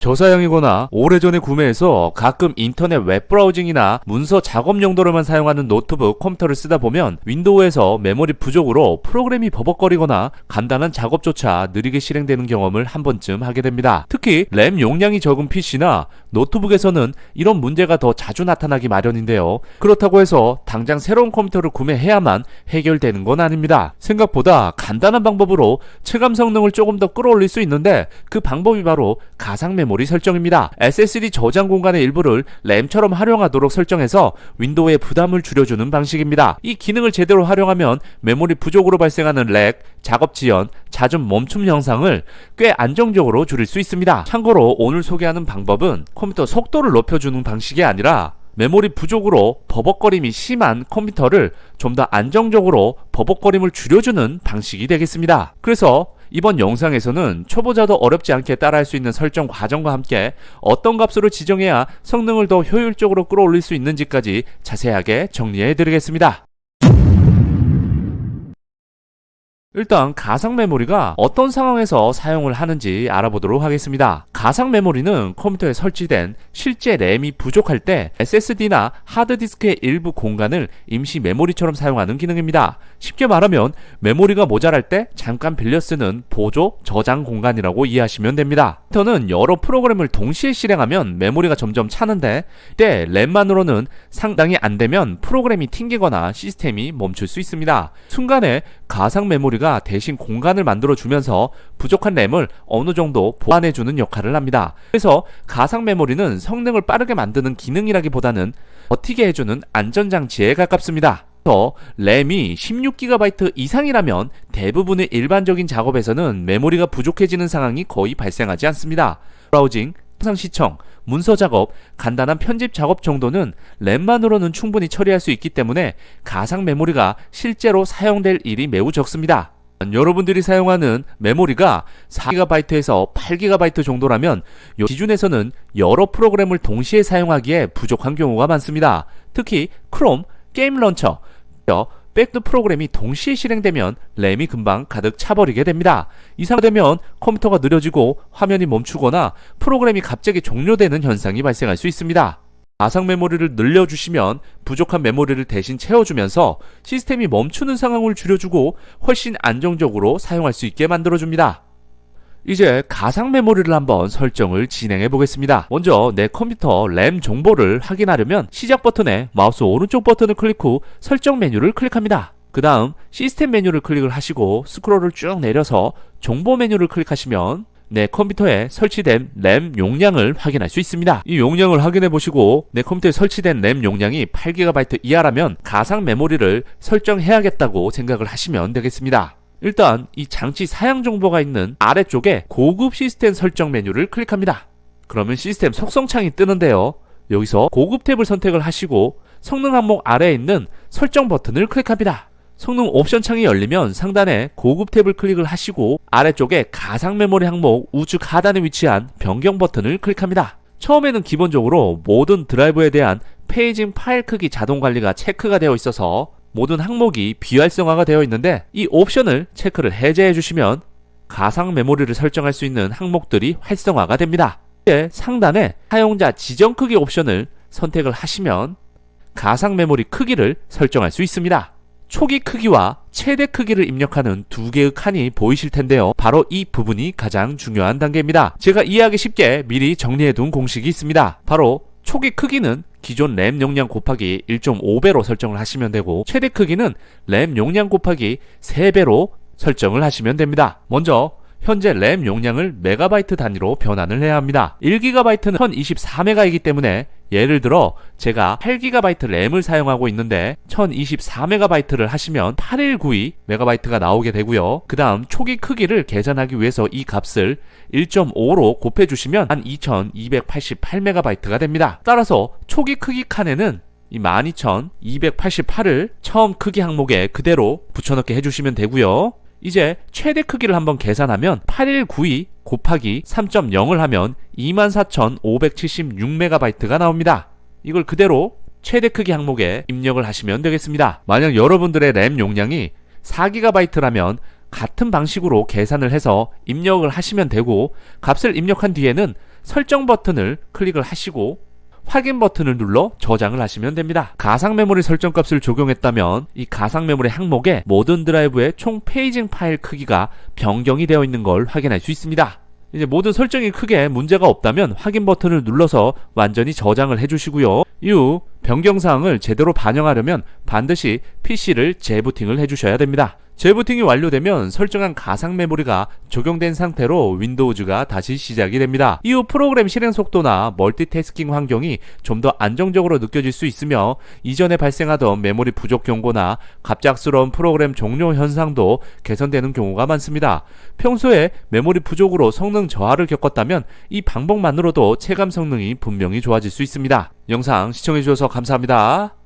저사양이거나 오래전에 구매해서 가끔 인터넷 웹브라우징이나 문서 작업 용도로만 사용하는 노트북 컴퓨터를 쓰다 보면 윈도우에서 메모리 부족으로 프로그램이 버벅거리거나 간단한 작업조차 느리게 실행되는 경험을 한 번쯤 하게 됩니다. 특히 램 용량이 적은 PC나 노트북에서는 이런 문제가 더 자주 나타나기 마련인데요. 그렇다고 해서 당장 새로운 컴퓨터를 구매해야만 해결되는 건 아닙니다. 생각보다 간단한 방법으로 체감 성능을 조금 더 끌어올릴 수 있는데 그 방법이 바로 가상 메모리 설정입니다. SSD 저장 공간의 일부를 램처럼 활용하도록 설정해서 윈도우의 부담을 줄여주는 방식입니다. 이 기능을 제대로 활용하면 메모리 부족으로 발생하는 렉, 작업 지연, 잦은 멈춤 현상을 꽤 안정적으로 줄일 수 있습니다. 참고로 오늘 소개하는 방법은 컴퓨터 속도를 높여주는 방식이 아니라 메모리 부족으로 버벅거림이 심한 컴퓨터를 좀 더 안정적으로 버벅거림을 줄여주는 방식이 되겠습니다. 그래서 이번 영상에서는 초보자도 어렵지 않게 따라할 수 있는 설정 과정과 함께 어떤 값으로 지정해야 성능을 더 효율적으로 끌어올릴 수 있는지까지 자세하게 정리해 드리겠습니다. 일단 가상 메모리가 어떤 상황에서 사용을 하는지 알아보도록 하겠습니다. 가상 메모리는 컴퓨터에 설치된 실제 램이 부족할 때 SSD나 하드디스크의 일부 공간을 임시 메모리처럼 사용하는 기능입니다. 쉽게 말하면 메모리가 모자랄 때 잠깐 빌려 쓰는 보조 저장 공간이라고 이해하시면 됩니다. 컴퓨터는 여러 프로그램을 동시에 실행하면 메모리가 점점 차는데 이때 램만으로는 상당히 안 되면 프로그램이 튕기거나 시스템이 멈출 수 있습니다. 순간에 가상 메모리가 대신 공간을 만들어주면서 부족한 램을 어느 정도 보완해주는 역할을 합니다. 그래서 가상 메모리는 성능을 빠르게 만드는 기능이라기보다는 버티게 해주는 안전장치에 가깝습니다. 램이 16GB 이상이라면 대부분의 일반적인 작업에서는 메모리가 부족해지는 상황이 거의 발생하지 않습니다. 브라우징, 영상 시청, 문서 작업, 간단한 편집 작업 정도는 램만으로는 충분히 처리할 수 있기 때문에 가상 메모리가 실제로 사용될 일이 매우 적습니다. 여러분들이 사용하는 메모리가 4GB에서 8GB 정도라면 기준에서는 여러 프로그램을 동시에 사용하기에 부족한 경우가 많습니다. 특히 크롬, 게임 런처, 백드 프로그램이 동시에 실행되면 램이 금방 가득 차버리게 됩니다. 이상되면 컴퓨터가 느려지고 화면이 멈추거나 프로그램이 갑자기 종료되는 현상이 발생할 수 있습니다. 가상 메모리를 늘려주시면 부족한 메모리를 대신 채워주면서 시스템이 멈추는 상황을 줄여주고 훨씬 안정적으로 사용할 수 있게 만들어줍니다. 이제 가상 메모리를 한번 설정을 진행해 보겠습니다. 먼저 내 컴퓨터 램 정보를 확인하려면 시작 버튼에 마우스 오른쪽 버튼을 클릭 후 설정 메뉴를 클릭합니다. 그 다음 시스템 메뉴를 클릭을 하시고 스크롤을 쭉 내려서 정보 메뉴를 클릭하시면 내 컴퓨터에 설치된 램 용량을 확인할 수 있습니다. 이 용량을 확인해 보시고 내 컴퓨터에 설치된 램 용량이 8GB 이하라면 가상 메모리를 설정해야겠다고 생각을 하시면 되겠습니다. 일단 이 장치 사양 정보가 있는 아래쪽에 고급 시스템 설정 메뉴를 클릭합니다. 그러면 시스템 속성창이 뜨는데요. 여기서 고급 탭을 선택을 하시고 성능 항목 아래에 있는 설정 버튼을 클릭합니다. 성능 옵션 창이 열리면 상단에 고급 탭을 클릭을 하시고 아래쪽에 가상 메모리 항목 우측 하단에 위치한 변경 버튼을 클릭합니다. 처음에는 기본적으로 모든 드라이브에 대한 페이징 파일 크기 자동 관리가 체크가 되어 있어서 모든 항목이 비활성화가 되어 있는데 이 옵션을 체크를 해제해 주시면 가상 메모리를 설정할 수 있는 항목들이 활성화가 됩니다. 이제 상단에 사용자 지정 크기 옵션을 선택을 하시면 가상 메모리 크기를 설정할 수 있습니다. 초기 크기와 최대 크기를 입력하는 두 개의 칸이 보이실 텐데요. 바로 이 부분이 가장 중요한 단계입니다. 제가 이해하기 쉽게 미리 정리해 둔 공식이 있습니다. 바로 초기 크기는 기존 램 용량 곱하기 1.5배로 설정을 하시면 되고 최대 크기는 램 용량 곱하기 3배로 설정을 하시면 됩니다. 먼저 현재 램 용량을 메가바이트 단위로 변환을 해야 합니다. 1GB는 1024메가이기 때문에 예를 들어 제가 8GB 램을 사용하고 있는데 1024MB를 하시면 8192MB가 나오게 되고요. 그 다음 초기 크기를 계산하기 위해서 이 값을 1.5로 곱해주시면 한 2288MB가 됩니다. 따라서 초기 크기 칸에는 이 12288을 처음 크기 항목에 그대로 붙여넣게 해주시면 되고요. 이제 최대 크기를 한번 계산하면 8192 곱하기 3.0을 하면 24576MB가 나옵니다. 이걸 그대로 최대 크기 항목에 입력을 하시면 되겠습니다. 만약 여러분들의 램 용량이 4GB라면 같은 방식으로 계산을 해서 입력을 하시면 되고 값을 입력한 뒤에는 설정 버튼을 클릭을 하시고 확인 버튼을 눌러 저장을 하시면 됩니다. 가상 메모리 설정 값을 적용했다면 이 가상 메모리 항목에 모든 드라이브의 총 페이징 파일 크기가 변경이 되어 있는 걸 확인할 수 있습니다. 이제 모든 설정이 크게 문제가 없다면 확인 버튼을 눌러서 완전히 저장을 해주시고요. 이후 변경사항을 제대로 반영하려면 반드시 PC를 재부팅을 해주셔야 됩니다. 재부팅이 완료되면 설정한 가상 메모리가 적용된 상태로 윈도우즈가 다시 시작이 됩니다. 이후 프로그램 실행 속도나 멀티태스킹 환경이 좀 더 안정적으로 느껴질 수 있으며 이전에 발생하던 메모리 부족 경고나 갑작스러운 프로그램 종료 현상도 개선되는 경우가 많습니다. 평소에 메모리 부족으로 성능 저하를 겪었다면 이 방법만으로도 체감 성능이 분명히 좋아질 수 있습니다. 영상 시청해주셔서 감사합니다.